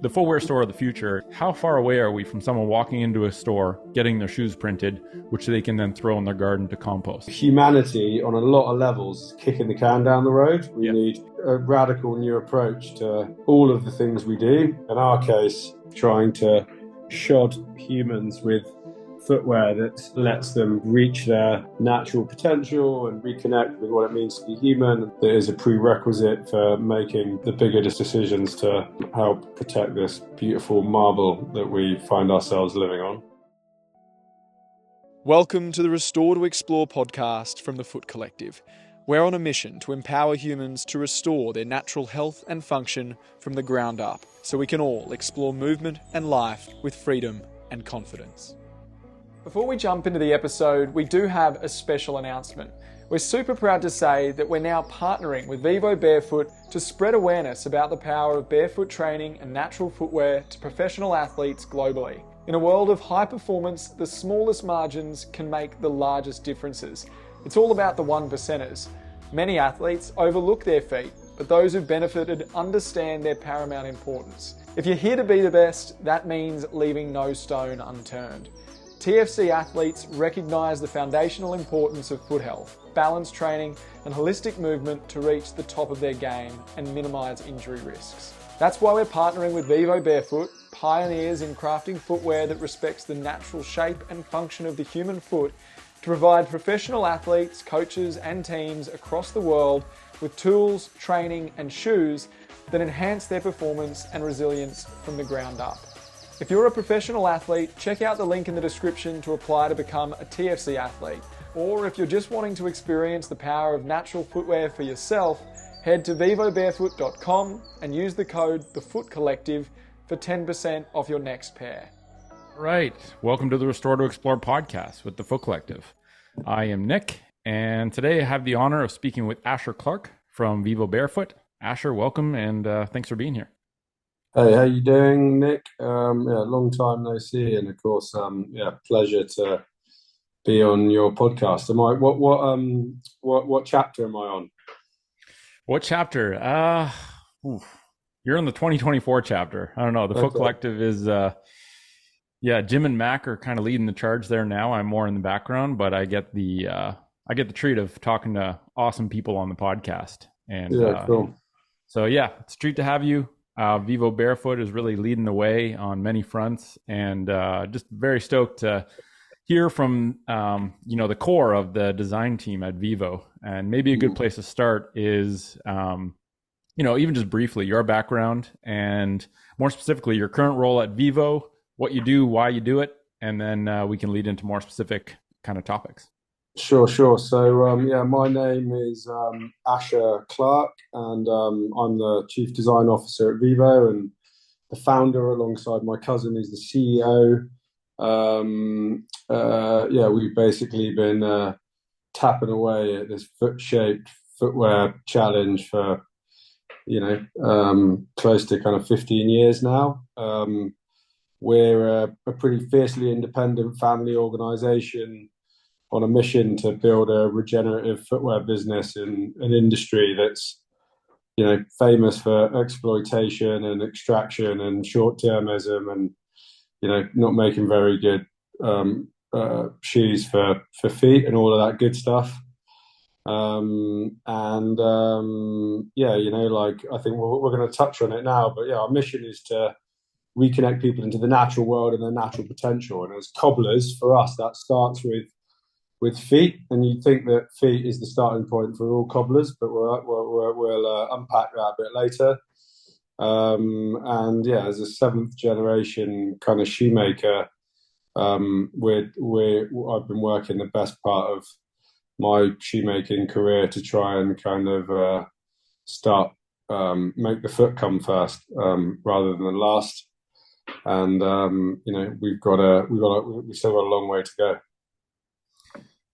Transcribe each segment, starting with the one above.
The footwear store of the future, how far away are we from someone walking into a store, getting their shoes printed, which they can then throw in their garden to compost? Humanity, on a lot of levels, kicking the can down the road. We need a radical new approach to all of the things we do. In our case, trying to shod humans with footwear that lets them reach their natural potential and reconnect with what it means to be human. That is a prerequisite for making the bigger decisions to help protect this beautiful marble that we find ourselves living on. Welcome to the Restore to Explore podcast from the Foot Collective. We're on a mission to empower humans to restore their natural health and function from the ground up, so we can all explore movement and life with freedom and confidence. Before we jump into the episode, we do have a special announcement. We're super proud to say that we're now partnering with Vivobarefoot to spread awareness about the power of barefoot training and natural footwear to professional athletes globally. In a world of high performance, the smallest margins can make the largest differences. It's all about the one percenters. Many athletes overlook their feet, but those who benefited understand their paramount importance. If you're here to be the best, that means leaving no stone unturned. TFC athletes recognise the foundational importance of foot health, balance training and holistic movement to reach the top of their game and minimise injury risks. That's why we're partnering with Vivobarefoot, pioneers in crafting footwear that respects the natural shape and function of the human foot, to provide professional athletes, coaches and teams across the world with tools, training and shoes that enhance their performance and resilience from the ground up. If you're a professional athlete, check out the link in the description to apply to become a TFC athlete. Or if you're just wanting to experience the power of natural footwear for yourself, head to vivobarefoot.com and use the code TheFootCollective for 10% off your next pair. Right. Welcome to the Restore to Explore podcast with the Foot Collective. I am Nick, and today I have the honor of speaking with Asher Clark from Vivobarefoot. Asher, welcome, and thanks for being here. Hey, how you doing, Nick? Long time no see, and of course, pleasure to be on your podcast. What chapter am I on? What chapter? You're in the 2024 chapter. I don't know. The Foot Collective is, Jim and Mac are kind of leading the charge there now. I'm more in the background, but I get the treat of talking to awesome people on the podcast. And cool. So it's a treat to have you. Vivobarefoot is really leading the way on many fronts, and just very stoked to hear from the core of the design team at Vivo. And maybe a good place to start is even just briefly your background, and more specifically your current role at Vivo, what you do, why you do it, and then we can lead into more specific kind of topics. Sure. So, my name is Asher Clark, and I'm the Chief Design Officer at Vivo and the founder alongside my cousin who's the CEO. We've basically been tapping away at this foot-shaped footwear challenge for, close to kind of 15 years now. We're a pretty fiercely independent family organisation on a mission to build a regenerative footwear business in an industry that's, famous for exploitation and extraction and short-termism and, not making very good shoes for feet and all of that good stuff. I think we're going to touch on it now, but our mission is to reconnect people into the natural world and their natural potential. And as cobblers, for us, that starts with feet, and you'd think that feet is the starting point for all cobblers, but we'll unpack that a bit later. As a seventh generation kind of shoemaker, I've been working the best part of my shoemaking career to try and kind of start make the foot come first rather than last. And we've still got a long way to go.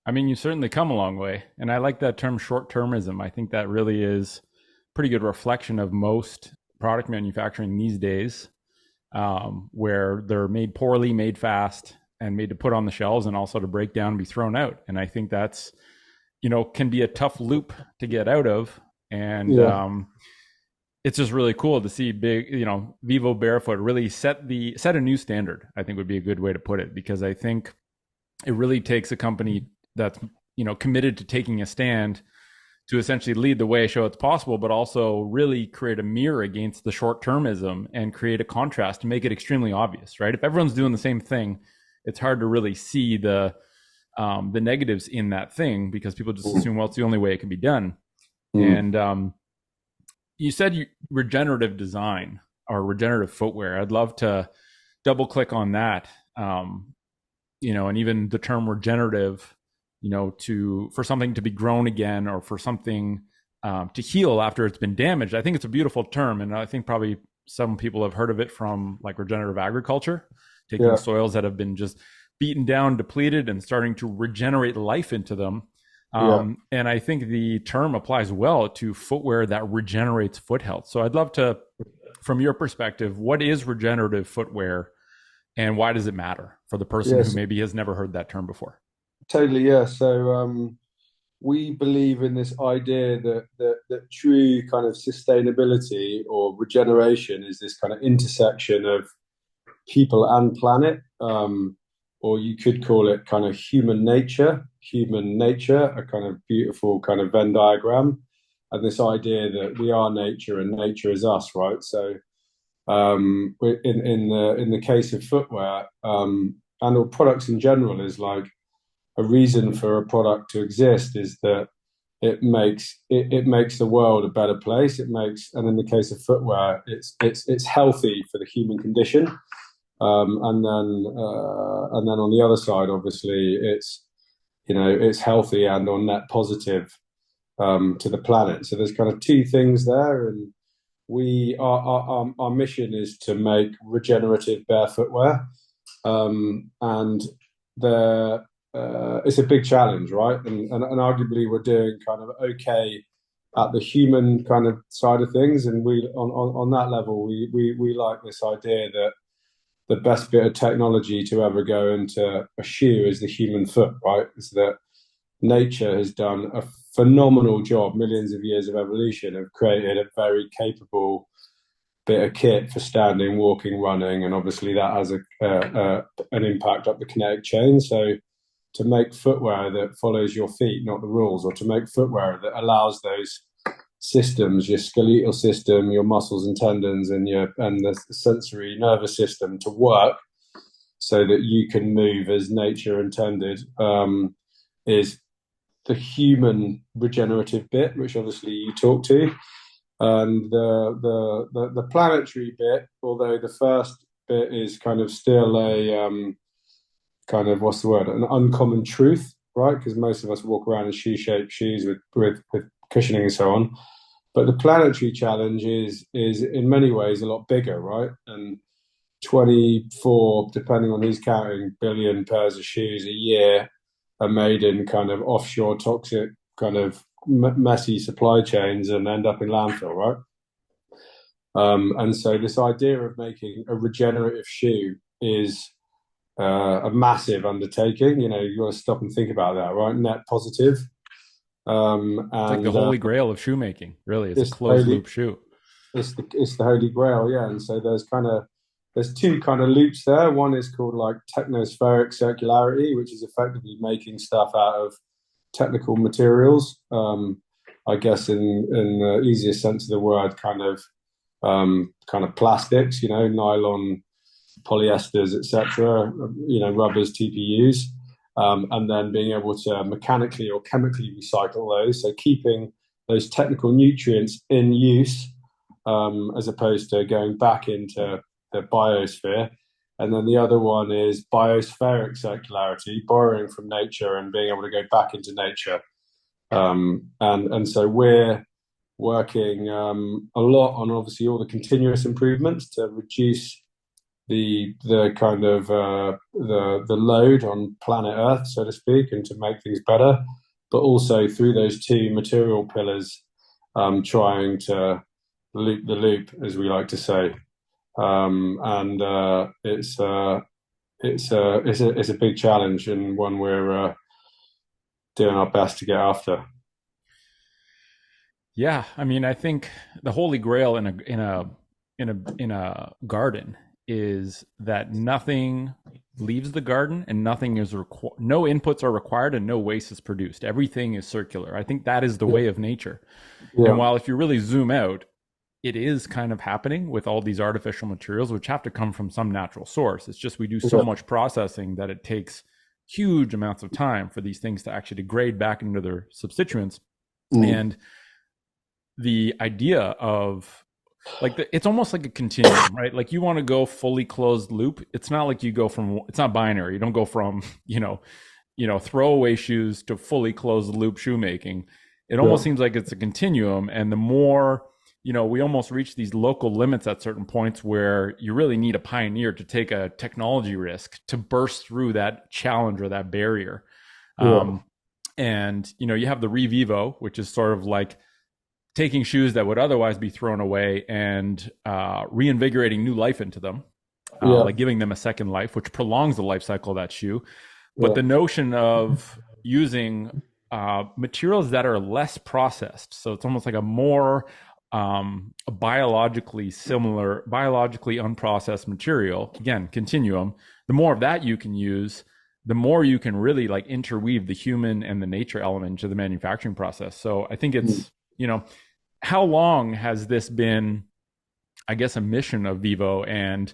I mean, you certainly come a long way. And I like that term short-termism. I think that really is a pretty good reflection of most product manufacturing these days, where they're made poorly, made fast, and made to put on the shelves and also to break down and be thrown out. And I think that's, can be a tough loop to get out of. And it's just really cool to see big, Vivobarefoot really set a new standard, I think would be a good way to put it, because I think it really takes a company that's, committed to taking a stand to essentially lead the way, show it's possible, but also really create a mirror against the short-termism and create a contrast to make it extremely obvious, right? If everyone's doing the same thing, it's hard to really see the negatives in that thing, because people just assume, well, it's the only way it can be done. And you said regenerative design or regenerative footwear. I'd love to double click on that. And even the term regenerative, for something to be grown again, or for something to heal after it's been damaged. I think it's a beautiful term. And I think probably some people have heard of it from like regenerative agriculture, taking soils that have been just beaten down, depleted, and starting to regenerate life into them. And I think the term applies well to footwear that regenerates foot health. So I'd love to, from your perspective, what is regenerative footwear and why does it matter for the person who maybe has never heard that term before? Totally, yeah. So we believe in this idea that true kind of sustainability or regeneration is this kind of intersection of people and planet, or you could call it kind of human nature, a kind of beautiful kind of Venn diagram, and this idea that we are nature and nature is us, right? So in the case of footwear and all products in general, is like a reason for a product to exist is that it makes the world a better place. And in the case of footwear, it's healthy for the human condition. And then on the other side, obviously, it's healthy and on net positive to the planet. So there's kind of two things there, and our mission is to make regenerative bare footwear, and it's a big challenge, right? And arguably we're doing kind of okay at the human kind of side of things, and we on that level we like this idea that the best bit of technology to ever go into a shoe is the human foot, right? It's that nature has done a phenomenal job, millions of years of evolution have created a very capable bit of kit for standing, walking, running, and obviously that has an impact up the kinetic chain. So to make footwear that follows your feet, not the rules, or to make footwear that allows those systems, your skeletal system, your muscles and tendons, and the sensory nervous system to work so that you can move as nature intended, is the human regenerative bit, which obviously you talk to, and the planetary bit. Although the first bit is kind of still a kind of, what's the word, an uncommon truth, right? Because most of us walk around in shoe-shaped shoes with cushioning and so on. But the planetary challenge is in many ways a lot bigger, right? And 24, depending on who's counting, billion pairs of shoes a year are made in kind of offshore toxic kind of messy supply chains and end up in landfill, right? And so this idea of making a regenerative shoe is a massive undertaking. You got to stop and think about that, right? Net positive. It's like the Holy Grail of shoemaking, really. It's a closed loop shoe. It's the Holy Grail, yeah. And so there's two kind of loops there. One is called like technospheric circularity, which is effectively making stuff out of technical materials. I guess in the easiest sense of the word, kind of plastics, nylon, polyesters, etc. Rubbers, TPUs. And then being able to mechanically or chemically recycle those, so keeping those technical nutrients in use, as opposed to going back into the biosphere. And then the other one is biospheric circularity, borrowing from nature and being able to go back into nature. And so we're working a lot on obviously all the continuous improvements to reduce the kind of the load on planet Earth, so to speak, and to make things better, but also through those two material pillars, trying to loop the loop, as we like to say. And it's a big challenge, and one we're doing our best to get after. Yeah, I mean, I think the Holy Grail in a garden is that nothing leaves the garden and nothing is no inputs are required and no waste is produced. Everything is circular. I think that is the Yeah, way of nature. And yeah, while if you really zoom out, it is kind of happening with all these artificial materials, which have to come from some natural source. It's just we do so yeah. much processing that it takes huge amounts of time for these things to actually degrade back into their substituents. Mm. And the idea of it's almost like a continuum, right? Like you want to go fully closed loop. It's not like you go from, it's not binary. You don't go from, throwaway shoes to fully closed loop shoemaking. It Yeah, almost seems like it's a continuum. And the more, we almost reach these local limits at certain points where you really need a pioneer to take a technology risk to burst through that challenge or that barrier. yeah, Um, and, you have the Revivo, which is sort of like taking shoes that would otherwise be thrown away and reinvigorating new life into them, yeah, like giving them a second life, which prolongs the life cycle of that shoe. But yeah, the notion of using materials that are less processed, so it's almost like a more biologically similar, biologically unprocessed material, again, continuum, the more of that you can use, the more you can really like interweave the human and the nature element to the manufacturing process. So I think mm. it's, how long has this been, I guess, a mission of Vivo? And,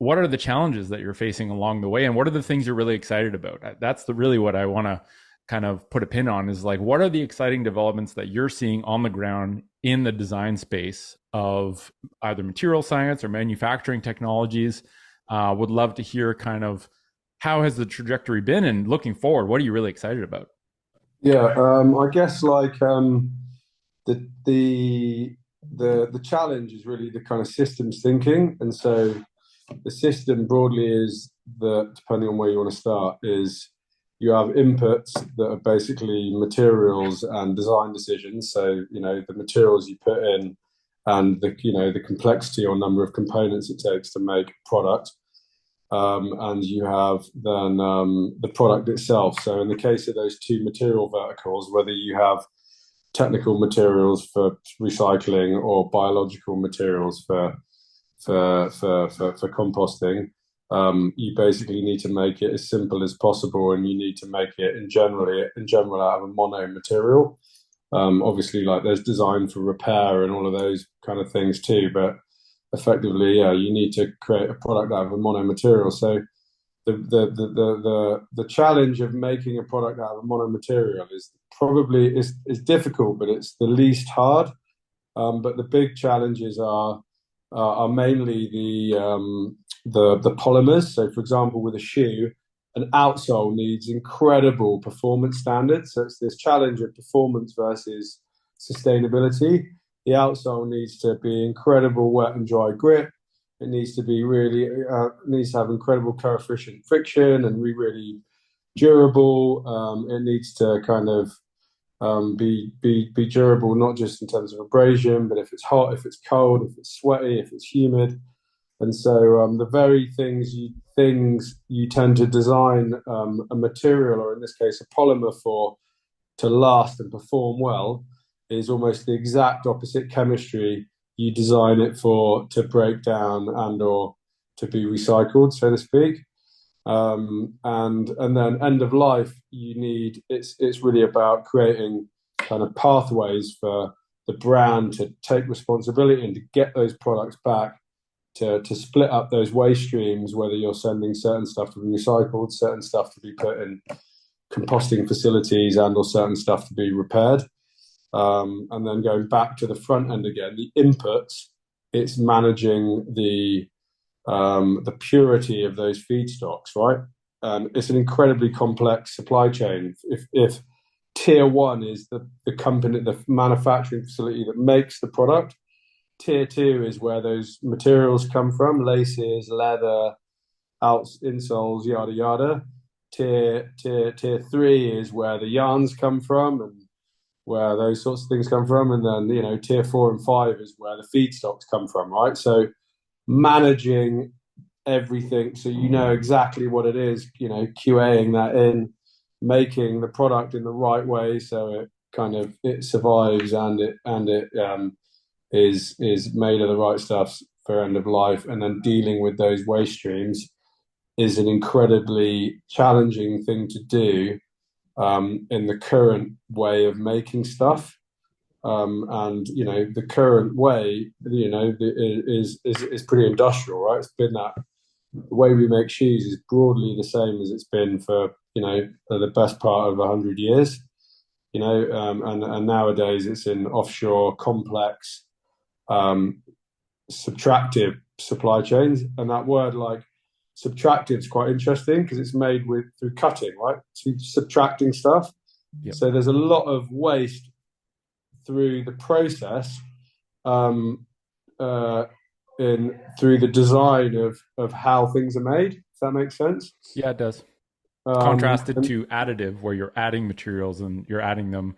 what are the challenges that you're facing along the way? And what are the things you're really excited about? That's really what I want to kind of put a pin on is like, what are the exciting developments that you're seeing on the ground in the design space of either material science or manufacturing technologies? Would love to hear kind of how has the trajectory been, and looking forward, what are you really excited about? Yeah, I guess like the the the challenge is really the kind of systems thinking, and so the system broadly is that depending on where you want to start is you have inputs that are basically materials and design decisions. So the materials you put in and the complexity or number of components it takes to make a product. And you have then the product itself. So in the case of those two material verticals, whether you have technical materials for recycling or biological materials for composting, you basically need to make it as simple as possible, and you need to make it in general out of a mono material. Obviously, like there's design for repair and all of those kind of things too, but effectively, yeah, you need to create a product out of a mono material. So the challenge of making a product out of a mono material is probably is difficult, but it's the least hard. But the big challenges are mainly the polymers. So, for example, with a shoe, an outsole needs incredible performance standards. So it's this challenge of performance versus sustainability. The outsole needs to be incredible wet and dry grip. It needs to be really needs to have incredible coefficient friction and be really durable. It needs to kind of be durable, not just in terms of abrasion, but if it's hot, if it's cold, if it's sweaty, if it's humid. And so the very things you tend to design a material, or in this case, a polymer for, to last and perform well, is almost the exact opposite chemistry you design it for to break down and or to be recycled, so to speak. And then end of life, you need it's really about creating kind of pathways for the brand to take responsibility and to get those products back to split up those waste streams, whether you're sending certain stuff to be recycled, certain stuff to be put in composting facilities, and or certain stuff to be repaired. And then going back to the front end again, the inputs, it's managing the purity of those feedstocks, right? It's an incredibly complex supply chain. If tier one is the company, the manufacturing facility that makes the product, tier two is where those materials come from: laces, leather, insoles, yada yada. Tier three is where the yarns come from and where those sorts of things come from, and then tier 4 and 5 is where the feedstocks come from, right? So managing everything so you know exactly what it is, QAing that in, making the product in the right way so kind of it survives and it is made of the right stuff for end of life, and then dealing with those waste streams is an incredibly challenging thing to do in the current way of making stuff. And the current way, is pretty industrial, right? It's been that the way we make shoes is broadly the same as it's been for the best part of 100 years. And nowadays it's in offshore, complex, subtractive supply chains, and that word like subtractive is quite interesting because it's made through cutting, right? Through subtracting stuff. Yep. So there's a lot of waste through the process, through the design of how things are made. Does that make sense? Yeah, it does. Contrasted to additive, where you're adding materials and you're adding them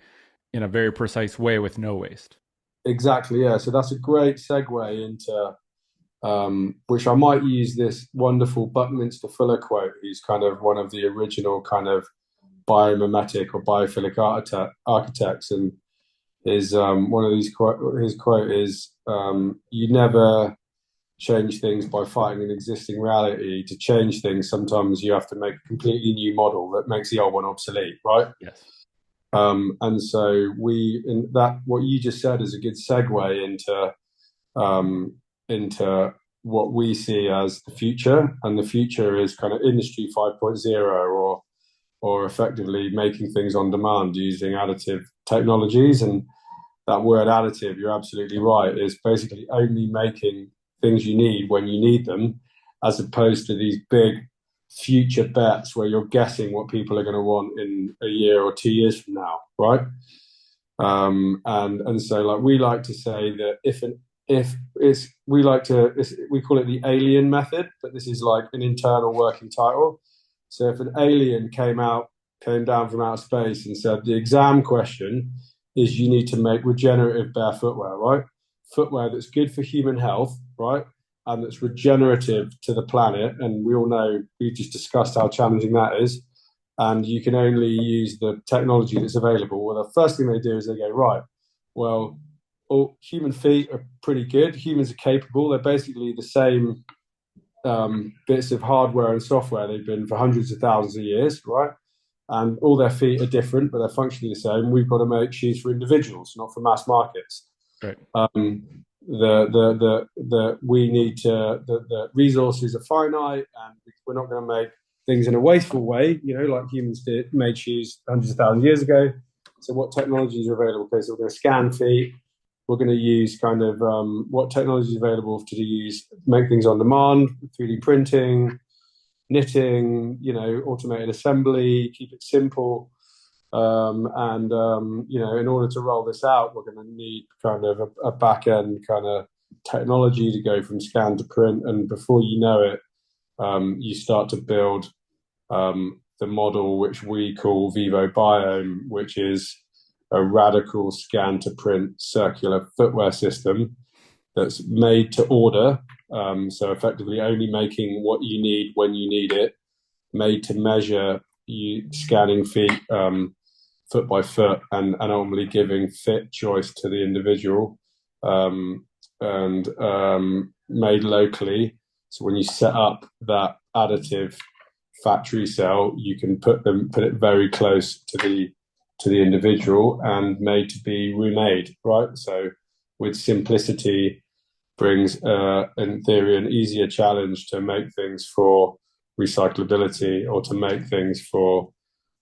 in a very precise way with no waste. Exactly, yeah. So that's a great segue into which I might use this wonderful Buckminster Fuller quote. He's kind of one of the original kind of biomimetic or biophilic architects, and his one of his quote is, "You never change things by fighting an existing reality. To change things, sometimes you have to make a completely new model that makes the old one obsolete." Right? Yes. And so what you just said is a good segue into what we see as the future, and the future is kind of industry 5.0, or effectively making things on demand using additive technologies. And that word additive, you're absolutely right, is basically only making things you need when you need them, as opposed to these big future bets where you're guessing what people are going to want in a year or 2 years from now, right? And so like we like to say that we call it the alien method, but this is like an internal working title. So if an alien came down from outer space and said the exam question is you need to make regenerative bare footwear, right? Footwear that's good for human health, right? And that's regenerative to the planet. And we all know, we just discussed how challenging that is. And you can only use the technology that's available. Well, the first thing they do is they go, right, well, all human feet are pretty good. Humans are capable. They're basically the same bits of hardware and software they've been for hundreds of thousands of years, right? And all their feet are different, but they're functionally the same. We've got to make shoes for individuals, not for mass markets. Right. The resources are finite, and we're not going to make things in a wasteful way, like humans made shoes hundreds of thousands of years ago. So what technologies are available? Okay, so we're going to scan feet. We're going to use kind of what technology is available to use, make things on demand, 3D printing, knitting, automated assembly, keep it simple. And in order to roll this out, we're going to need kind of a back end kind of technology to go from scan to print. And before you know it, you start to build the model which we call Vivobiome, which is a radical scan to print circular footwear system that's made to order. So effectively only making what you need when you need it, made to measure, you scanning feet foot by foot, and ultimately giving fit choice to the individual, and made locally. So when you set up that additive factory cell, you can put it very close to the individual, and made to be remade, right? So with simplicity brings, in theory, an easier challenge to make things for recyclability or to make things for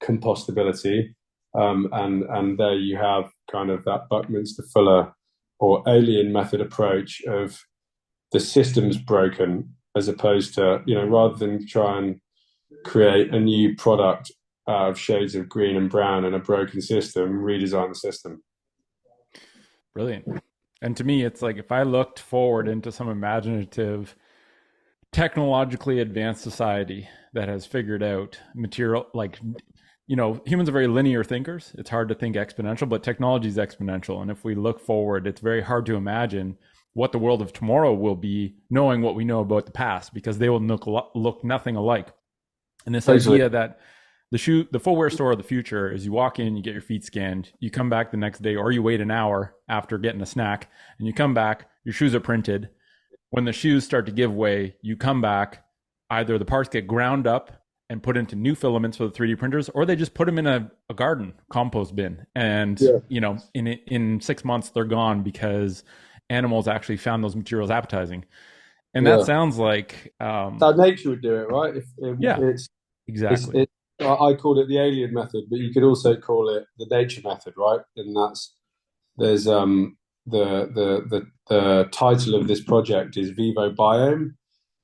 compostability. And there you have kind of that Buckminster Fuller or alien method approach of the system's broken, as opposed to, rather than try and create a new product out of shades of green and brown and a broken system, redesign the system. Brilliant. And to me, it's like if I looked forward into some imaginative, technologically advanced society that has figured out material, like, humans are very linear thinkers. It's hard to think exponential, but technology is exponential. And if we look forward, it's very hard to imagine what the world of tomorrow will be, knowing what we know about the past, because they will look nothing alike. And this idea that the footwear store of the future is you walk in, you get your feet scanned, you come back the next day, or you wait an hour after getting a snack, and you come back, your shoes are printed. When the shoes start to give way, you come back, either the parts get ground up and put into new filaments for the 3D printers, or they just put them in a garden compost bin. And, in 6 months, they're gone because animals actually found those materials appetizing. And that sounds like how nature would do it, right? Exactly. I called it the alien method, but you could also call it the nature method, right? And there's the title of this project is Vivobiome,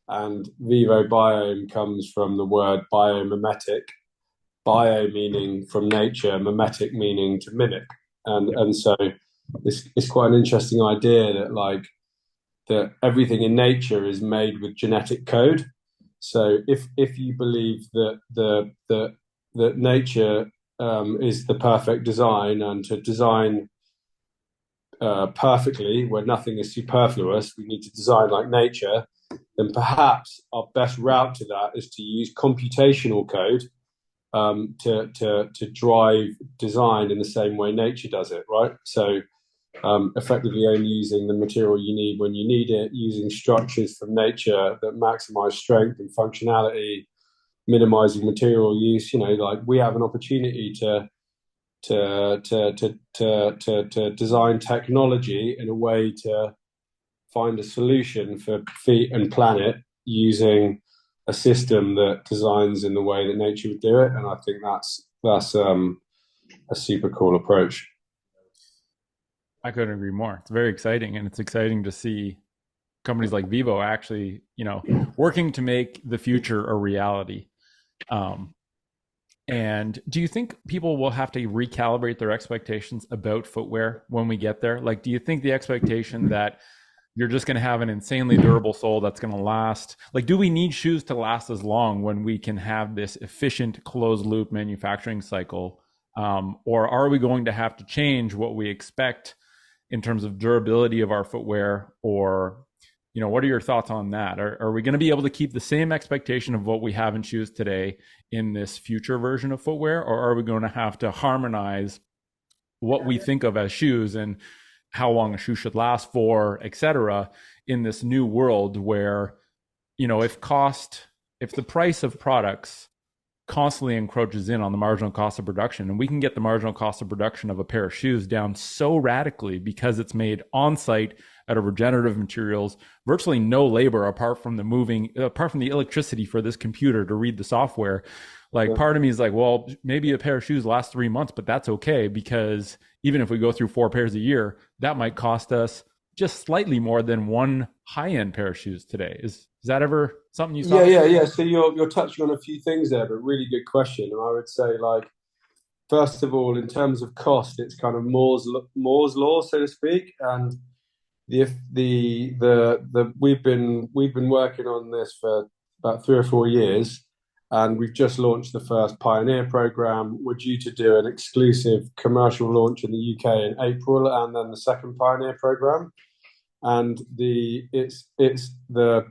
and Vivobiome comes from the word biomimetic, bio meaning from nature, mimetic meaning to mimic, and so it's quite an interesting idea that everything in nature is made with genetic code. So if you believe that nature is the perfect design, and to design perfectly where nothing is superfluous, we need to design like nature, then perhaps our best route to that is to use computational code to drive design in the same way nature does it, right? So effectively only using the material you need when you need it, using structures from nature that maximize strength and functionality, minimizing material use. Like we have an opportunity to design technology in a way to find a solution for feet and planet using a system that designs in the way that nature would do it. And I think that's a super cool approach. I couldn't agree more. It's very exciting, and it's exciting to see companies like Vivo actually, working to make the future a reality. And do you think people will have to recalibrate their expectations about footwear when we get there? Like, do you think the expectation that you're just going to have an insanely durable sole that's going to last? Like, do we need shoes to last as long when we can have this efficient closed loop manufacturing cycle? Or are we going to have to change what we expect in terms of durability of our footwear? Or, what are your thoughts on that? Are we going to be able to keep the same expectation of what we have in shoes today in this future version of footwear? Or are we going to have to harmonize what we think of as shoes and how long a shoe should last for, et cetera, in this new world where, if the price of products constantly encroaches in on the marginal cost of production, and we can get the marginal cost of production of a pair of shoes down so radically because it's made on site out of regenerative materials, virtually no labor apart from the electricity for this computer to read the software. Part of me is like, well, maybe a pair of shoes lasts 3 months, but that's okay, because even if we go through 4 pairs a year, that might cost us just slightly more than one high-end pair of shoes today. Is that ever something you saw? Yeah. So you're touching on a few things there, but really good question. And I would say, first of all, in terms of cost, it's kind of Moore's law, so to speak. And we've been working on this for about 3 or 4 years, and we've just launched the first Pioneer program. We're due to do an exclusive commercial launch in the UK in April, and then the second Pioneer program. And it's the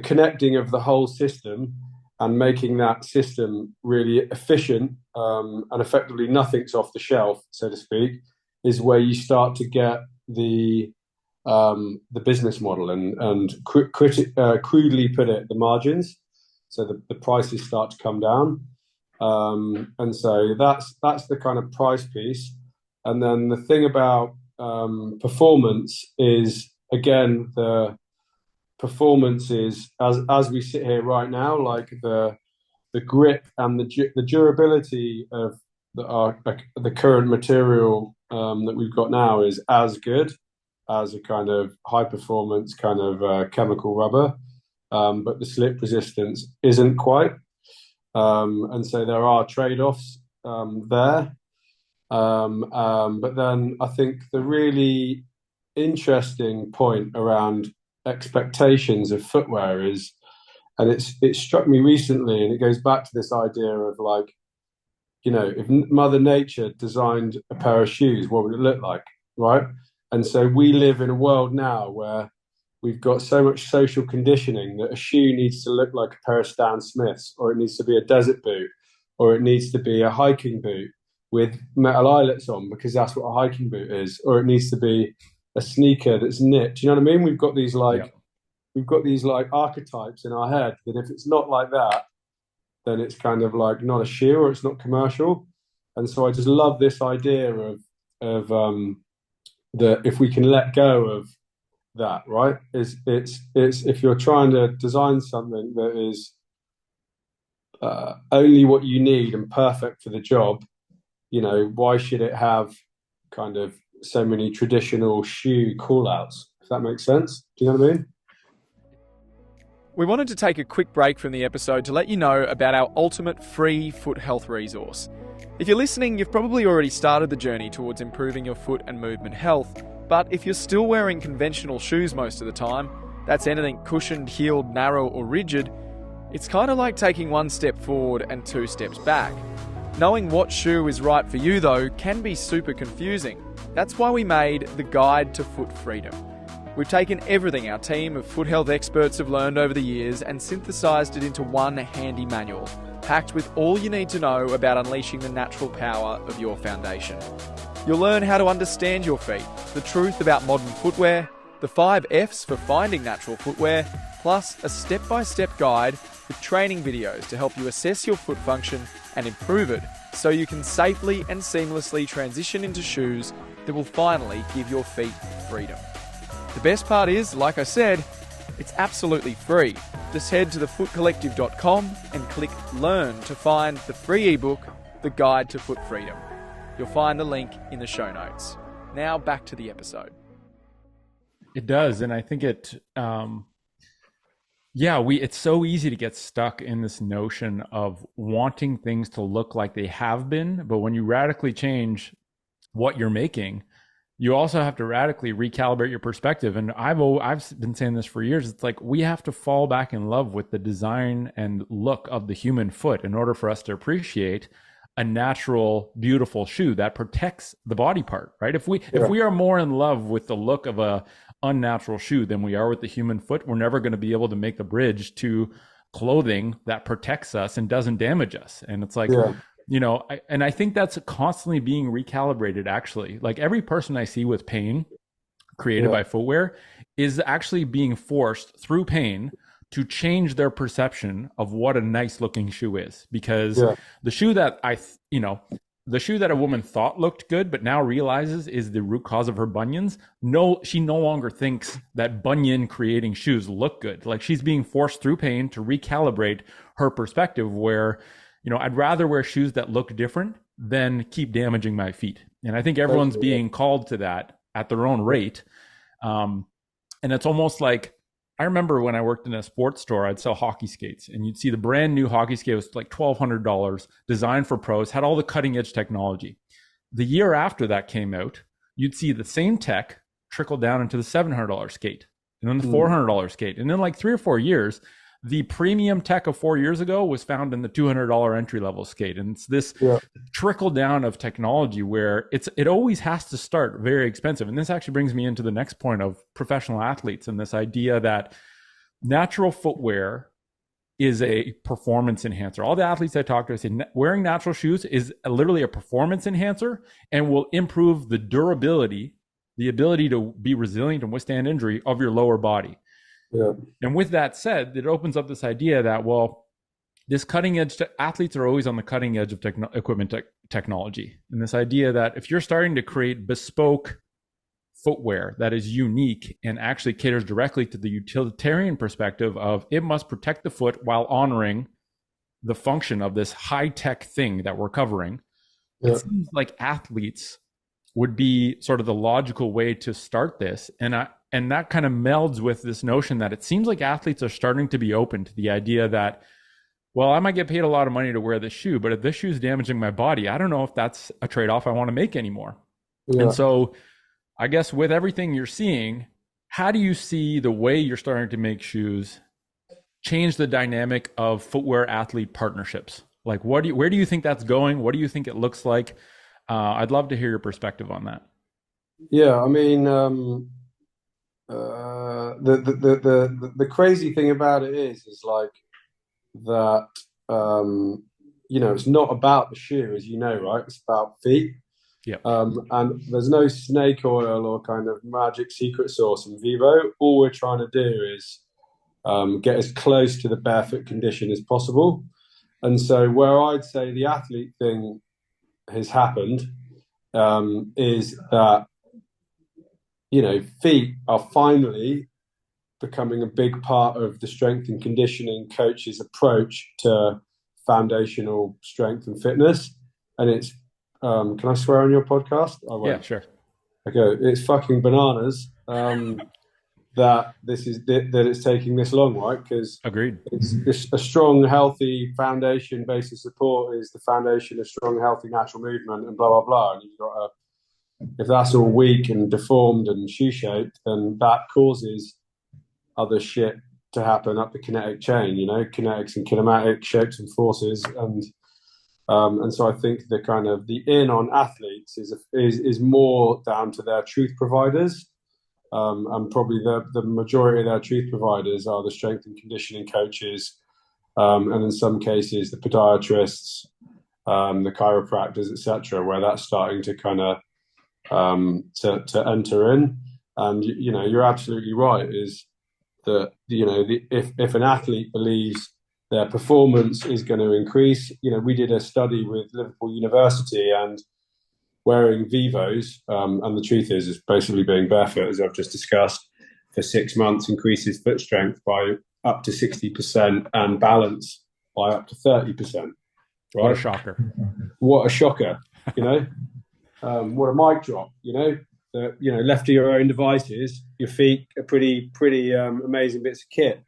connecting of the whole system and making that system really efficient, and effectively nothing's off the shelf, so to speak, is where you start to get the business model and crudely put it, the margins. So the prices start to come down, and so that's the kind of price piece. And then the thing about performance is, again, the performance is, as we sit here right now, like the grip and the durability of the current material that we've got now is as good as a kind of high performance kind of chemical rubber. But the slip resistance isn't quite. And so there are trade-offs there. But then I think the really interesting point around expectations of footwear is, and it struck me recently, and it goes back to this idea of if Mother Nature designed a pair of shoes, what would it look like, right? And so we live in a world now where we've got so much social conditioning that a shoe needs to look like a pair of Stan Smiths, or it needs to be a desert boot, or it needs to be a hiking boot with metal eyelets on because that's what a hiking boot is, or it needs to be a sneaker that's knit. Do you know what I mean? We've got these archetypes in our head that if it's not like that, then it's kind of like not a shoe or it's not commercial. And so I just love this idea of that if we can let go of that, right? It's if you're trying to design something that is only what you need and perfect for the job, why should it have kind of so many traditional shoe call-outs? If that makes sense. Do you know what I mean? We wanted to take a quick break from the episode to let you know about our ultimate free foot health resource. If you're listening, you've probably already started the journey towards improving your foot and movement health, but if you're still wearing conventional shoes most of the time, that's anything cushioned, heeled, narrow or rigid, it's kind of like taking one step forward and two steps back. Knowing what shoe is right for you though can be super confusing. That's why we made the Guide to Foot Freedom. We've taken everything our team of foot health experts have learned over the years and synthesised it into one handy manual, packed with all you need to know about unleashing the natural power of your foundation. You'll learn how to understand your feet, the truth about modern footwear, the 5 F's for finding natural footwear, plus a step-by-step guide with training videos to help you assess your foot function and improve it so you can safely and seamlessly transition into shoes that will finally give your feet freedom. The best part is, like I said, it's absolutely free. Just head to thefootcollective.com and click Learn to find the free ebook, The Guide to Foot Freedom. You'll find the link in the show notes. Now back to the episode. It does, and I think it's so easy to get stuck in this notion of wanting things to look like they have been, but when you radically change what you're making, you also have to radically recalibrate your perspective. And I've been saying this for years. It's like we have to fall back in love with the design and look of the human foot in order for us to appreciate a natural, beautiful shoe that protects the body part, right? If we are more in love with the look of a unnatural shoe than we are with the human foot, we're never going to be able to make the bridge to clothing that protects us and doesn't damage us. And it's like, I think that's constantly being recalibrated, actually. Like every person I see with pain created by footwear is actually being forced through pain to change their perception of what a nice looking shoe is. Because the shoe that the shoe that a woman thought looked good, but now realizes is the root cause of her bunions. No, she no longer thinks that bunion creating shoes look good. Like she's being forced through pain to recalibrate her perspective where, I'd rather wear shoes that look different than keep damaging my feet. And I think everyone's being called to that at their own rate. And it's almost like, I remember when I worked in a sports store, I'd sell hockey skates, and you'd see the brand new hockey skate was like $1,200, designed for pros, had all the cutting edge technology. The year after that came out, you'd see the same tech trickle down into the $700 skate, and then the $400 skate. And then like 3 or 4 years, the premium tech of 4 years ago was found in the $200 entry level skate. And it's this trickle down of technology where it always has to start very expensive. And this actually brings me into the next point of professional athletes and this idea that natural footwear is a performance enhancer. All the athletes I talk to, I say wearing natural shoes is literally a performance enhancer and will improve the durability, the ability to be resilient and withstand injury of your lower body. Yeah. And with that said, it opens up this idea that, this cutting edge athletes are always on the cutting edge of equipment technology. And this idea that if you're starting to create bespoke footwear that is unique and actually caters directly to the utilitarian perspective of it must protect the foot while honoring the function of this high-tech thing that we're covering, it seems like athletes would be sort of the logical way to start this. And that kind of melds with this notion that it seems like athletes are starting to be open to the idea that, I might get paid a lot of money to wear this shoe, but if this shoe is damaging my body, I don't know if that's a trade-off I want to make anymore. Yeah. And so I guess with everything you're seeing, how do you see the way you're starting to make shoes change the dynamic of footwear athlete partnerships? Like where do you think that's going? What do you think it looks like? I'd love to hear your perspective on that. Yeah, I mean, the crazy thing about it is like that it's not about the shoe, as you know, right? It's about feet. Yep. And there's no snake oil or kind of magic secret sauce in Vivo. All we're trying to do is get as close to the barefoot condition as possible. And so where I'd say the athlete thing has happened is that, feet are finally becoming a big part of the strength and conditioning coach's approach to foundational strength and fitness. And it's, can I swear on your podcast? I won't. Yeah, sure. Okay, it's fucking bananas that it's taking this long, right? Because agreed, it's a strong, healthy foundation base of support is the foundation of strong, healthy natural movement, and blah blah blah. And you've got if that's all weak and deformed and shoe-shaped, then that causes other shit to happen up the kinetic chain, kinetics and kinematic shapes and forces, and so I think the kind of the in on athletes is more down to their truth providers, and probably the majority of their truth providers are the strength and conditioning coaches, and in some cases the podiatrists, the chiropractors, etc., where that's starting to kind of to enter in. And you're absolutely right. Is that if an athlete believes their performance is going to increase, we did a study with Liverpool University, and wearing Vivos, and the truth is basically being barefoot, as I've just discussed, for 6 months increases foot strength by up to 60% and balance by up to 30%. Right? What a shocker! What a shocker! What a mic drop! Left to your own devices, your feet are pretty amazing bits of kit,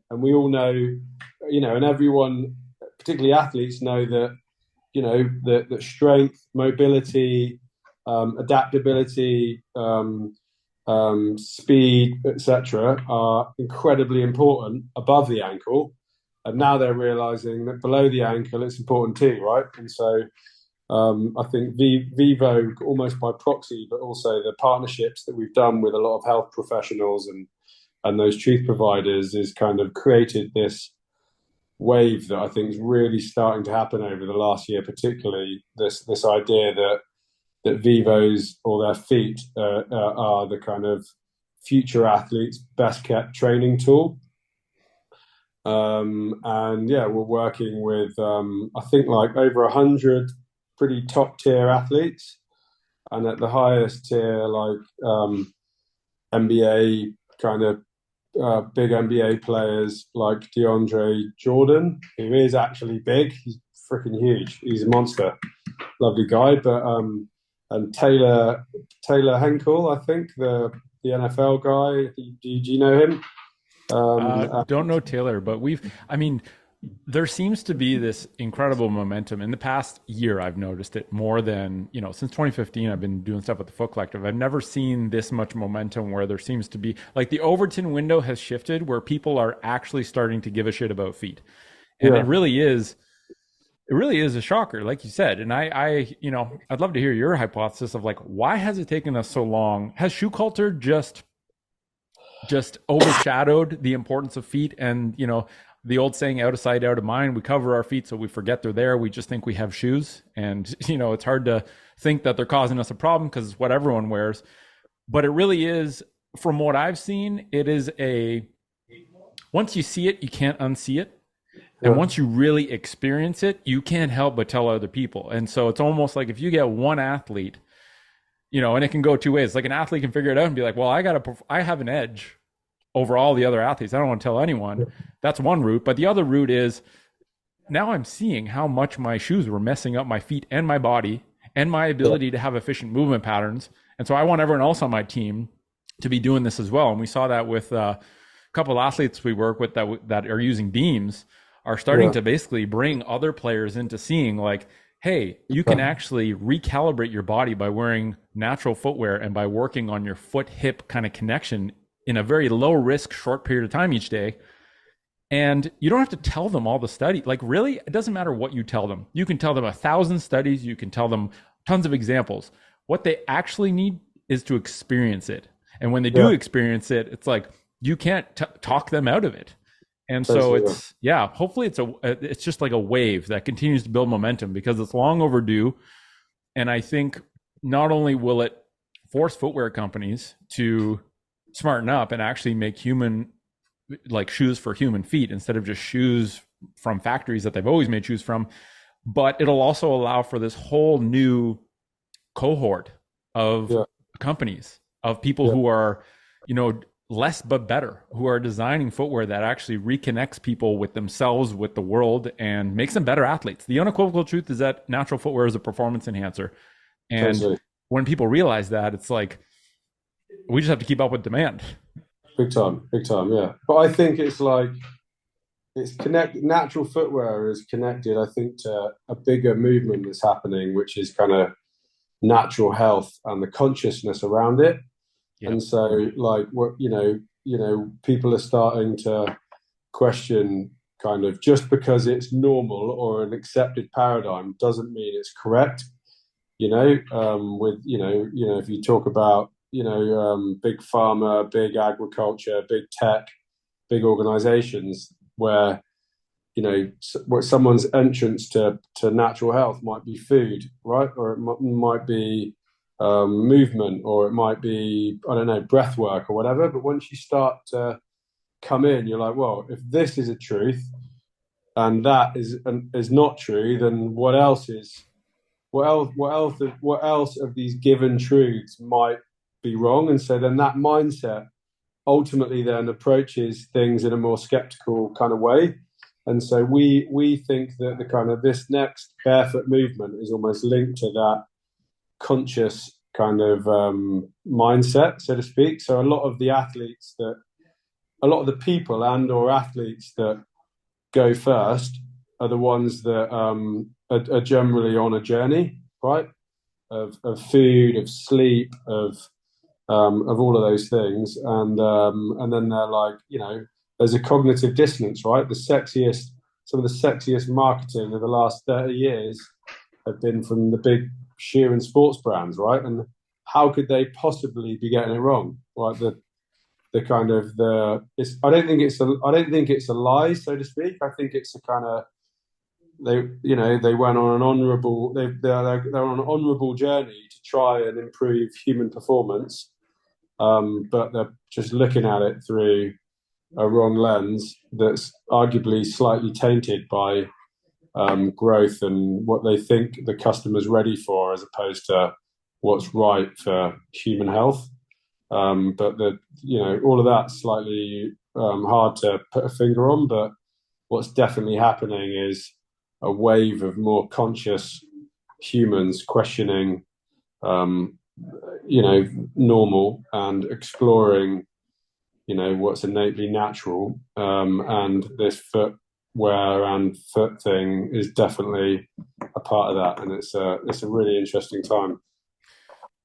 and we all know, and everyone, particularly athletes, know that that strength, mobility, adaptability, speed, etc., are incredibly important above the ankle, and now they're realizing that below the ankle it's important too, right? And so I think Vivo, almost by proxy, but also the partnerships that we've done with a lot of health professionals and those truth providers, is kind of created this wave that I think is really starting to happen over the last year, particularly this idea that Vivos, or their feet, are the kind of future athletes' best kept training tool. And yeah, we're working with I think like over 100 pretty top tier athletes, and at the highest tier, like NBA kind of big NBA players like DeAndre Jordan, who is actually big. He's freaking huge. He's a monster. Lovely guy. But and Taylor Henkel, I think, the NFL guy. Do you know him? Don't know Taylor, but there seems to be this incredible momentum in the past year. I've noticed it more than, since 2015, I've been doing stuff with the Foot Collective. I've never seen this much momentum where there seems to be, like, the Overton window has shifted where people are actually starting to give a shit about feet. And yeah, it really is a shocker, like you said. And I'd love to hear your hypothesis of, like, why has it taken us so long? Has shoe culture just overshadowed the importance of feet? And, the old saying, out of sight, out of mind, we cover our feet so we forget they're there. We just think we have shoes. And, it's hard to think that they're causing us a problem because it's what everyone wears. But it really is, from what I've seen, it is once you see it, you can't unsee it. And once you really experience it, you can't help but tell other people. And so it's almost like if you get one athlete, and it can go two ways. Like, an athlete can figure it out and be like, well, I have an edge over all the other athletes. I don't want to tell anyone. That's one route. But the other route is, now I'm seeing how much my shoes were messing up my feet and my body and my ability to have efficient movement patterns. And so I want everyone else on my team to be doing this as well. And we saw that with a couple of athletes we work with that are using beams, are starting to basically bring other players into seeing, like, hey, you can actually recalibrate your body by wearing natural footwear and by working on your foot-hip kind of connection in a very low risk, short period of time each day. And you don't have to tell them all the study. Like, really, it doesn't matter what you tell them. You can tell them 1,000 studies. You can tell them tons of examples. What they actually need is to experience it. And when they do experience it, it's like, you can't talk them out of it. And so Totally, it's, yeah, hopefully it's just like a wave that continues to build momentum because it's long overdue. And I think not only will it force footwear companies to smarten up and actually make like shoes for human feet instead of just shoes from factories that they've always made shoes from, but it'll also allow for this whole new cohort of companies, of people who are, less but better, who are designing footwear that actually reconnects people with themselves, with the world, and makes them better athletes. The unequivocal truth is that natural footwear is a performance enhancer. And totally. when people realize that, it's like, we just have to keep up with demand. Big time, yeah. But I think it's like, it's connected. Natural footwear is connected, I think, to a bigger movement that's happening, which is kind of natural health and the consciousness around it. Yep. And so, like, what people are starting to question, kind of, just because it's normal or an accepted paradigm doesn't mean it's correct. If you talk about big pharma, big agriculture, big tech, big organizations, where someone's entrance to natural health might be food, right? Or it might be movement, or it might be, I don't know, breath work or whatever. But once you start to come in, you're like, well, if this is a truth and that is not true, then what else of these given truths might be wrong? And so then that mindset ultimately then approaches things in a more skeptical kind of way. And so we think that the kind of this next barefoot movement is almost linked to that conscious kind of mindset, so to speak. So a lot of the people and or athletes that go first are the ones that are generally on a journey, right? Of food, of sleep, of all of those things, and then they're like, there's a cognitive dissonance, right? Some of the sexiest marketing of the last 30 years have been from the big shoe and sports brands, right? And how could they possibly be getting it wrong, right? I don't think it's a lie, so to speak. I think it's a kind of, they went on they're on an honourable journey to try and improve human performance, but they're just looking at it through a wrong lens that's arguably slightly tainted by growth and what they think the customer's ready for, as opposed to what's right for human health. But all of that's slightly hard to put a finger on. But what's definitely happening is a wave of more conscious humans questioning, normal, and exploring, what's innately natural. And this footwear and foot thing is definitely a part of that. And it's a really interesting time.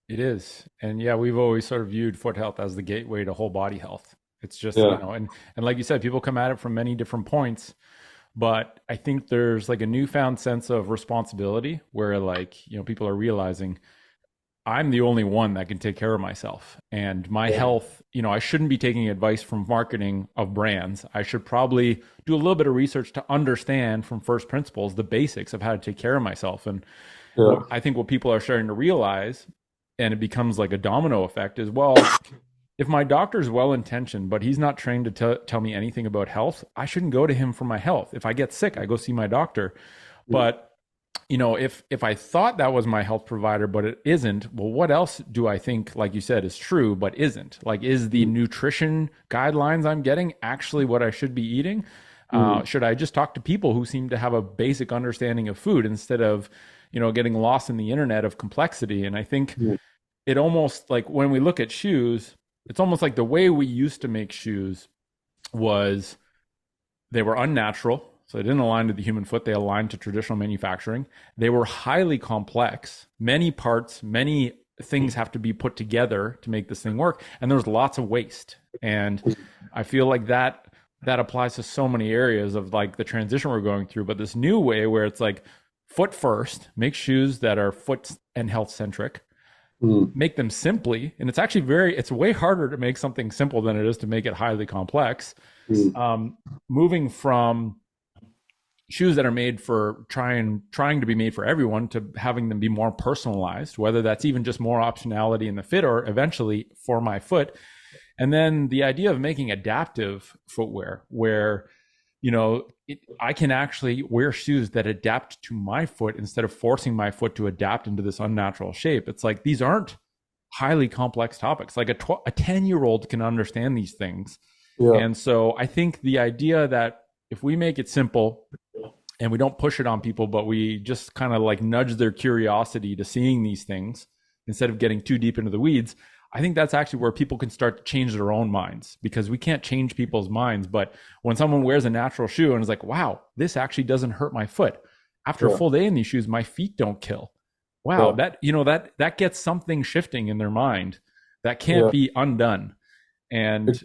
It is. And yeah, we've always sort of viewed foot health as the gateway to whole body health. It's just, and like you said, people come at it from many different points. But I think there's like a newfound sense of responsibility where, like, people are realizing I'm the only one that can take care of myself, and my health, I shouldn't be taking advice from marketing of brands. I should probably do a little bit of research to understand from first principles the basics of how to take care of myself. And I think what people are starting to realize, and it becomes like a domino effect, is, well, if my doctor's well-intentioned, but he's not trained to tell me anything about health, I shouldn't go to him for my health. If I get sick, I go see my doctor. But if I thought that was my health provider, but it isn't, well, what else do I think, like you said, is true, but isn't? Like, is the nutrition guidelines I'm getting actually what I should be eating? Should I just talk to people who seem to have a basic understanding of food instead of, getting lost in the internet of complexity? And I think it almost, like, when we look at shoes, it's almost like the way we used to make shoes was they were unnatural. So they didn't align to the human foot. They aligned to traditional manufacturing. They were highly complex. Many parts, many things have to be put together to make this thing work. And there's lots of waste. And I feel like that applies to so many areas of, like, the transition we're going through. But this new way where it's like foot first, make shoes that are foot and health centric, make them simply. And it's actually it's way harder to make something simple than it is to make it highly complex. moving from shoes that are made for trying to be made for everyone to having them be more personalized, whether that's even just more optionality in the fit or eventually for my foot. And then the idea of making adaptive footwear where, I can actually wear shoes that adapt to my foot instead of forcing my foot to adapt into this unnatural shape. It's like, these aren't highly complex topics. Like a 10-year-old can understand these things. Yeah. And so I think the idea that if we make it simple and we don't push it on people, but we just kind of like nudge their curiosity to seeing these things instead of getting too deep into the weeds, I think that's actually where people can start to change their own minds, because we can't change people's minds. But when someone wears a natural shoe and is like, wow, this actually doesn't hurt my foot. After a full day in these shoes, my feet don't kill. Wow, that gets something shifting in their mind that can't be undone. And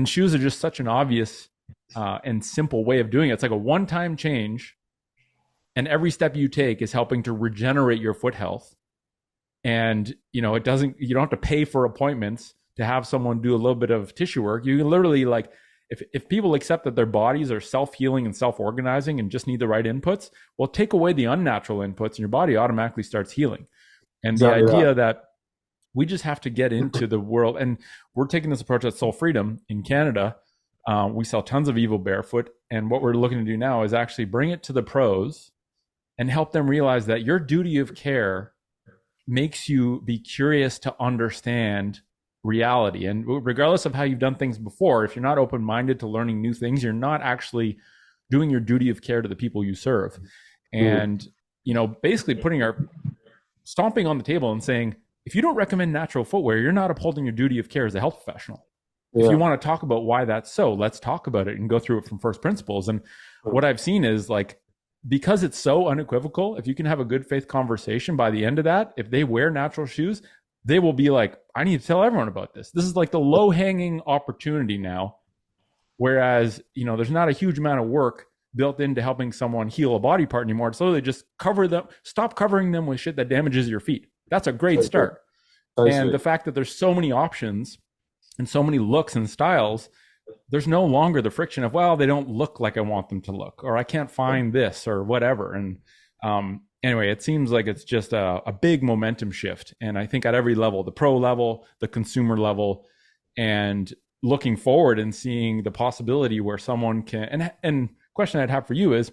shoes are just such an obvious and simple way of doing it. It's like a one-time change, and every step you take is helping to regenerate your foot health. And you don't have to pay for appointments to have someone do a little bit of tissue work. You can literally, like, if people accept that their bodies are self-healing and self-organizing and just need the right inputs, well, take away the unnatural inputs and your body automatically starts healing. And the idea that we just have to get into the world, and we're taking this approach at Soul Freedom in Canada. We sell tons of Vivobarefoot, and what we're looking to do now is actually bring it to the pros and help them realize that your duty of care makes you be curious to understand reality. And regardless of how you've done things before, if you're not open-minded to learning new things, you're not actually doing your duty of care to the people you serve. And, basically stomping on the table and saying, if you don't recommend natural footwear, you're not upholding your duty of care as a health professional. If you want to talk about why that's so, let's talk about it and go through it from first principles. And what I've seen is, like, because it's so unequivocal, if you can have a good faith conversation, by the end of that, if they wear natural shoes, they will be like, I need to tell everyone about this. This is like the low-hanging opportunity now. Whereas, there's not a huge amount of work built into helping someone heal a body part anymore. So they just stop covering them with shit that damages your feet. That's a great start. And the fact that there's so many options and so many looks and styles, there's no longer the friction of, well, they don't look like I want them to look, or I can't find this or whatever. And anyway, it seems like it's just a big momentum shift. And I think at every level, the pro level, the consumer level, and looking forward and seeing the possibility where someone can, and question I'd have for you is,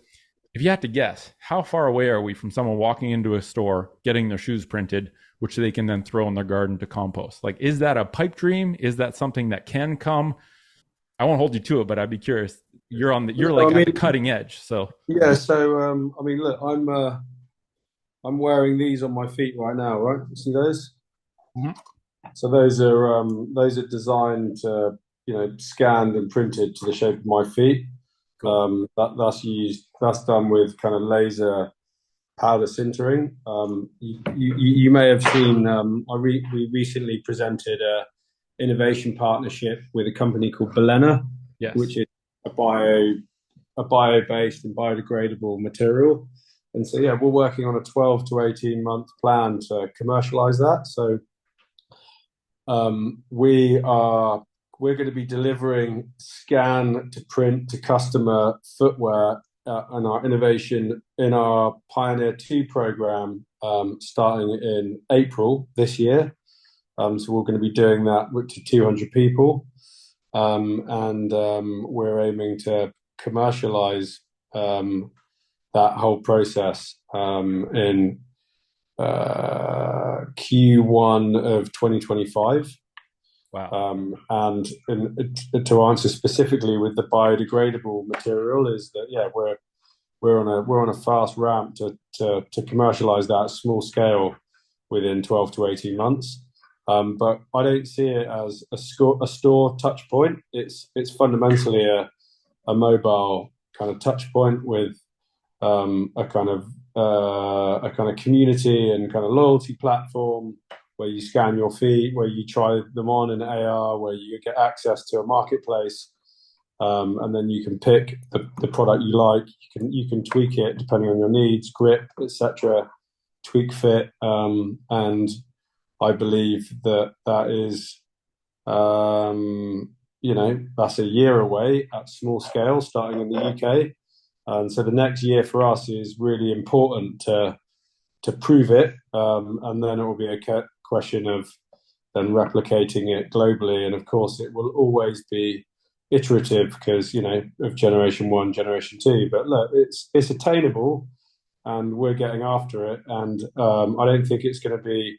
if you had to guess, how far away are we from someone walking into a store, getting their shoes printed, which they can then throw in their garden to compost? Like, is that a pipe dream? Is that something that can come? I won't hold you to it, but I'd be curious. You're at the cutting edge. So look, I'm wearing these on my feet right now, right? You see those? Mm-hmm. So those are designed to, scanned and printed to the shape of my feet. Cool. That's done with kind of laser powder sintering. You may have seen. We recently presented a innovation partnership with a company called Balena, which is a bio-based and biodegradable material. And so, we're working on a 12 to 18 month plan to commercialize that. So we're going to be delivering scan to print to customer footwear and our innovation in our Pioneer 2 program starting in April this year. So we're going to be doing that to 200 people. We're aiming to commercialize that whole process in Q1 of 2025. Wow. And to answer specifically with the biodegradable material is that we're on a fast ramp to commercialize that small scale within 12 to 18 months. But I don't see it as a store touch point. It's fundamentally a mobile kind of touch point with a kind of community and kind of loyalty platform where you scan your feet, where you try them on in AR, where you get access to a marketplace, and then you can pick the product you like. You can tweak it depending on your needs, grip, etc. Tweak fit, and I believe that is that's a year away at small scale, starting in the UK. And so the next year for us is really important to prove it, and then it will be a question of then replicating it globally. And of course, it will always be iterative because of generation one, generation two. But look, it's attainable, and we're getting after it. And I don't think it's going to be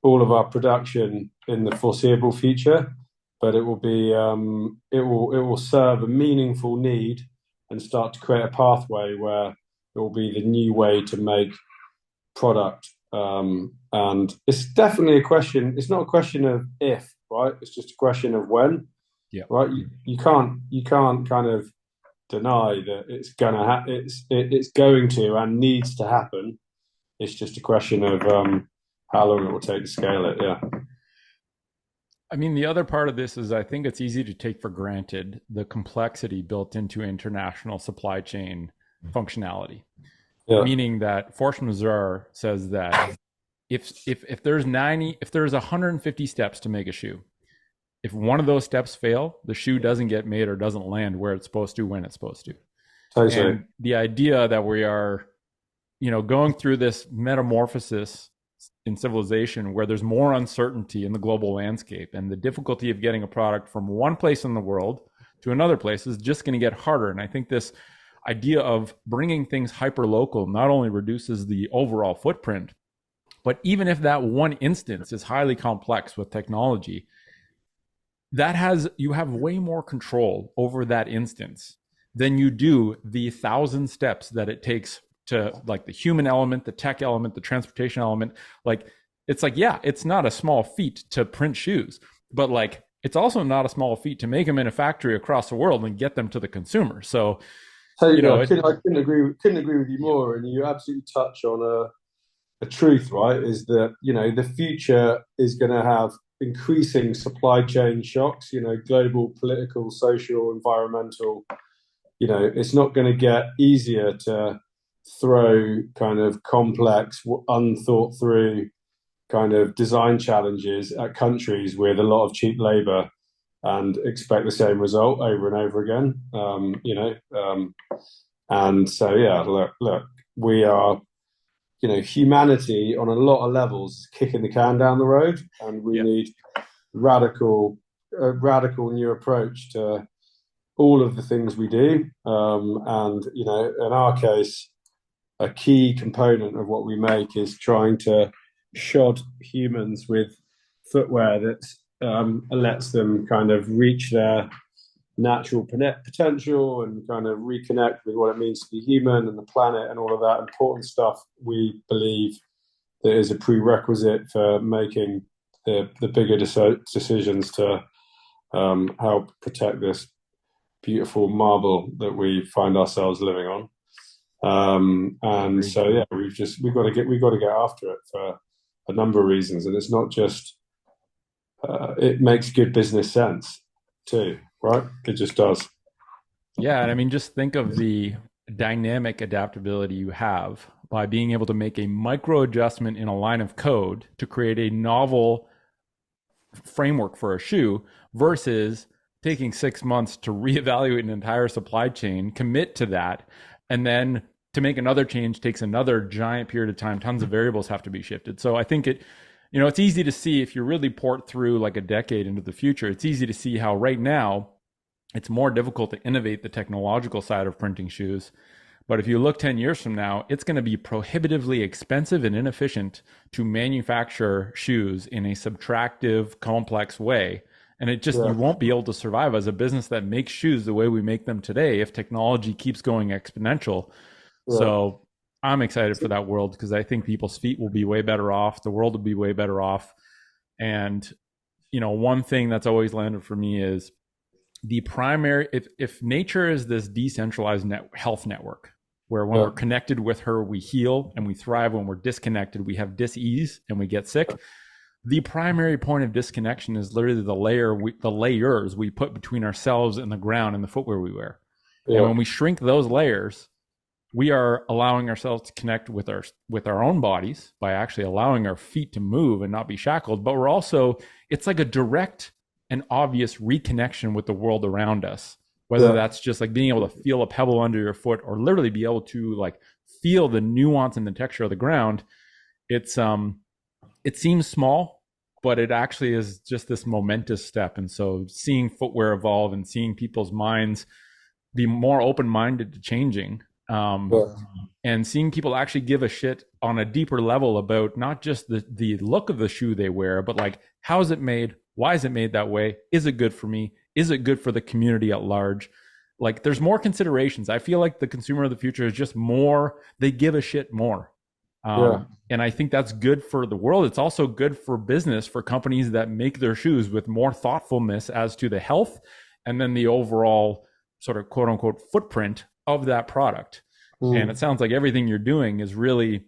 all of our production in the foreseeable future, but it will be it will serve a meaningful need and start to create a pathway where it will be the new way to make product. And it's definitely a question. It's not a question of if, right? It's just a question of when. Yeah. Right. You can't kind of deny that it's gonna it's going to and needs to happen. It's just a question of how long it will take to scale it. Yeah. I mean, the other part of this is I think it's easy to take for granted the complexity built into international supply chain functionality. Yeah. Meaning that force majeure says that if there's 150 steps to make a shoe, if one of those steps fail, the shoe doesn't get made or doesn't land where it's supposed to when it's supposed to. Totally. And the idea that we are, going through this metamorphosis in civilization where there's more uncertainty in the global landscape, and the difficulty of getting a product from one place in the world to another place is just going to get harder. And I think this idea of bringing things hyper local not only reduces the overall footprint, but even if that one instance is highly complex with technology, you have way more control over that instance than you do the 1,000 steps that it takes to, like, the human element, the tech element, the transportation element. Like, it's not a small feat to print shoes, but like, it's also not a small feat to make them in a factory across the world and get them to the consumer. So I couldn't agree with you more. And you absolutely touch on a truth, right? Is that, the future is going to have increasing supply chain shocks, global, political, social, environmental. It's not going to get easier to throw kind of complex, unthought through kind of design challenges at countries with a lot of cheap labor and expect the same result over and over again. And so, yeah, look, we are, humanity on a lot of levels kicking the can down the road, and we need a radical new approach to all of the things we do. And, in our case, a key component of what we make is trying to shod humans with footwear that lets them kind of reach their natural potential and kind of reconnect with what it means to be human and the planet and all of that important stuff. We believe that is a prerequisite for making the bigger decisions to help protect this beautiful marble that we find ourselves living on. And so, yeah, we've got to get after it for a number of reasons. And it's not just, it makes good business sense too, right? It just does. Yeah. And I mean, just think of the dynamic adaptability you have by being able to make a micro adjustment in a line of code to create a novel framework for a shoe versus taking 6 months to reevaluate an entire supply chain, commit to that, and then to make another change takes another giant period of time. Tons of variables have to be shifted. So I think it's easy to see, if you really port through like a decade into the future, it's easy to see how right now it's more difficult to innovate the technological side of printing shoes. But if you look 10 years from now, it's going to be prohibitively expensive and inefficient to manufacture shoes in a subtractive, complex way. And you won't be able to survive as a business that makes shoes the way we make them today if technology keeps going exponential. Yeah. So I'm excited for that world because I think people's feet will be way better off. The world will be way better off. And, one thing that's always landed for me is the primary, if nature is this decentralized health network, where when we're connected with her, we heal and we thrive. When we're disconnected, we have dis-ease and we get sick. The primary point of disconnection is literally the layers we put between ourselves and the ground and the footwear we wear. Yeah. And when we shrink those layers, we are allowing ourselves to connect with our own bodies by actually allowing our feet to move and not be shackled. But it's like a direct an obvious reconnection with the world around us, whether that's just like being able to feel a pebble under your foot or literally be able to like feel the nuance and the texture of the ground. It's it seems small, but it actually is just this momentous step. And so seeing footwear evolve and seeing people's minds be more open-minded to changing, and seeing people actually give a shit on a deeper level about not just the look of the shoe they wear, but like, how is it made? Why is it made that way? Is it good for me? Is it good for the community at large? Like, there's more considerations. I feel like the consumer of the future is just more, they give a shit more. And I think that's good for the world. It's also good for business, for companies that make their shoes with more thoughtfulness as to the health and then the overall sort of quote unquote footprint of that product. And it sounds like everything you're doing is really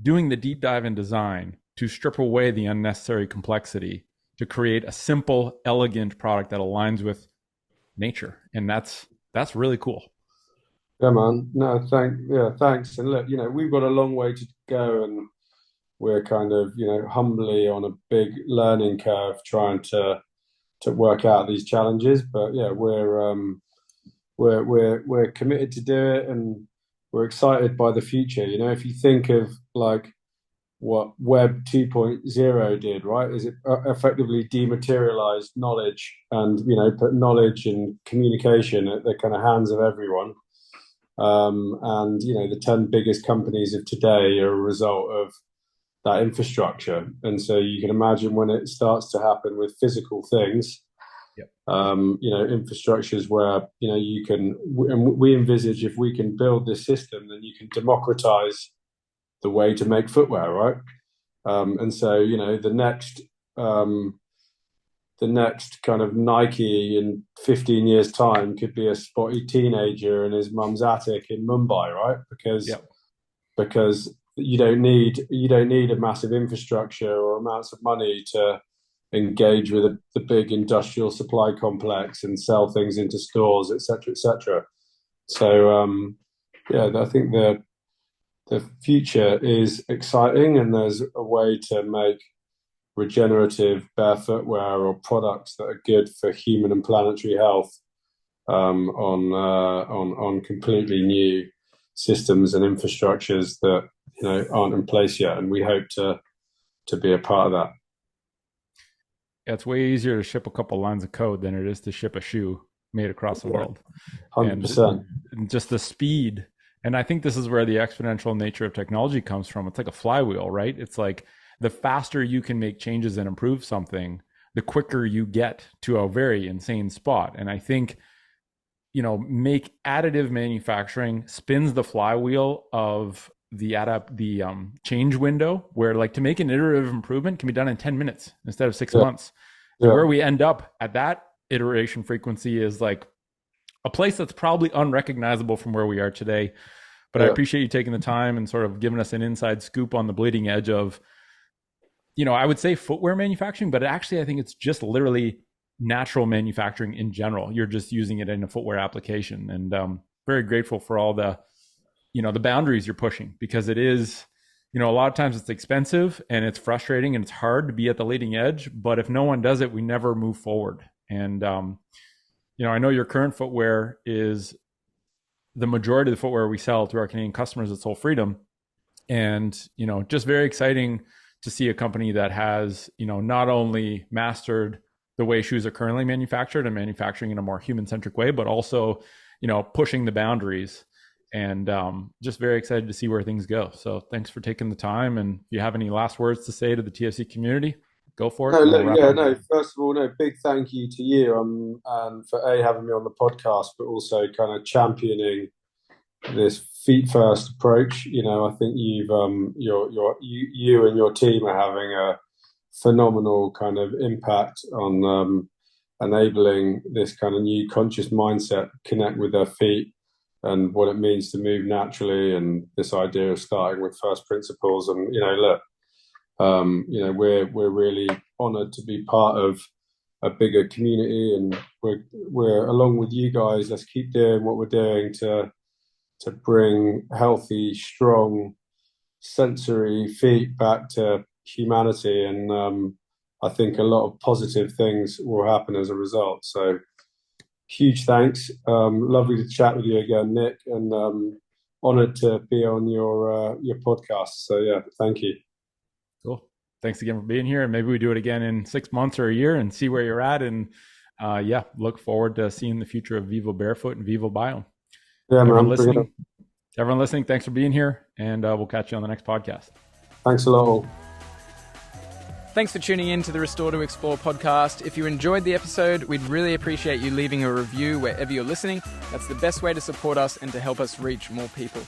doing the deep dive in design to strip away the unnecessary complexity to create a simple, elegant product that aligns with nature. And that's really cool. Yeah, man. No, thanks. And look, we've got a long way to go, and we're kind of, humbly on a big learning curve trying to work out these challenges. But yeah, we're committed to do it, and we're excited by the future. If you think of like what Web 2.0 did, right? Is it effectively dematerialized knowledge and, put knowledge and communication at the kind of hands of everyone. And, the 10 biggest companies of today are a result of that infrastructure. And so you can imagine when it starts to happen with physical things, infrastructures where, you can, and we envisage if we can build this system, then you can democratize the way to make footwear, right? And so, the next kind of Nike in 15 years' time could be a spotty teenager in his mum's attic in Mumbai, right? Because you don't need a massive infrastructure or amounts of money to engage with the big industrial supply complex and sell things into stores, et cetera, et cetera. So I think the future is exciting, and there's a way to make regenerative barefoot wear or products that are good for human and planetary health on completely new systems and infrastructures that aren't in place yet, and we hope to be a part of that. Yeah, it's way easier to ship a couple lines of code than it is to ship a shoe made across the world. 100%. And just the speed. And I think this is where the exponential nature of technology comes from. It's like a flywheel, right? It's like the faster you can make changes and improve something, the quicker you get to a very insane spot. And I think, make additive manufacturing spins the flywheel of the change window, where like to make an iterative improvement can be done in 10 minutes instead of 6 months. So where we end up at that iteration frequency is like a place that's probably unrecognizable from where we are today. But I appreciate you taking the time and sort of giving us an inside scoop on the bleeding edge of, I would say footwear manufacturing, but actually I think it's just literally natural manufacturing in general. You're just using it in a footwear application. And very grateful for all the, the boundaries you're pushing, because it is, a lot of times it's expensive and it's frustrating and it's hard to be at the leading edge, but if no one does it, we never move forward. And, I know your current footwear is the majority of the footwear we sell to our Canadian customers at Soul Freedom. And, just very exciting to see a company that has, not only mastered the way shoes are currently manufactured and manufacturing in a more human-centric way, but also, pushing the boundaries. And just very excited to see where things go. So thanks for taking the time. And if you have any last words to say to the TFC community, go for it. First of all, big thank you to you and for having me on the podcast, but also kind of championing this feet first approach. I think you and your team are having a phenomenal kind of impact on enabling this kind of new conscious mindset, connect with their feet and what it means to move naturally, and this idea of starting with first principles. And we're really honored to be part of a bigger community, and we're along with you guys. Let's keep doing what we're doing to bring healthy, strong, sensory feet back to humanity. And I think a lot of positive things will happen as a result. So huge thanks. Lovely to chat with you again, Nick, and honoured to be on your podcast. So yeah, thank you. Cool. Thanks again for being here, and maybe we do it again in 6 months or a year and see where you're at. And look forward to seeing the future of Vivobarefoot and Vivobiome. Yeah, everyone listening, thanks for being here, and we'll catch you on the next podcast. Thanks a lot all. Thanks for tuning in to the Restore to Explore podcast. If you enjoyed the episode, we'd really appreciate you leaving a review wherever you're listening. That's the best way to support us and to help us reach more people.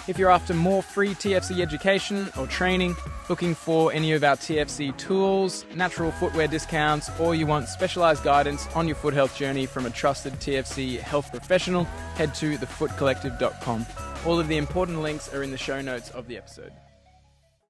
If you're after more free TFC education or training, looking for any of our TFC tools, natural footwear discounts, or you want specialized guidance on your foot health journey from a trusted TFC health professional, head to thefootcollective.com. All of the important links are in the show notes of the episode.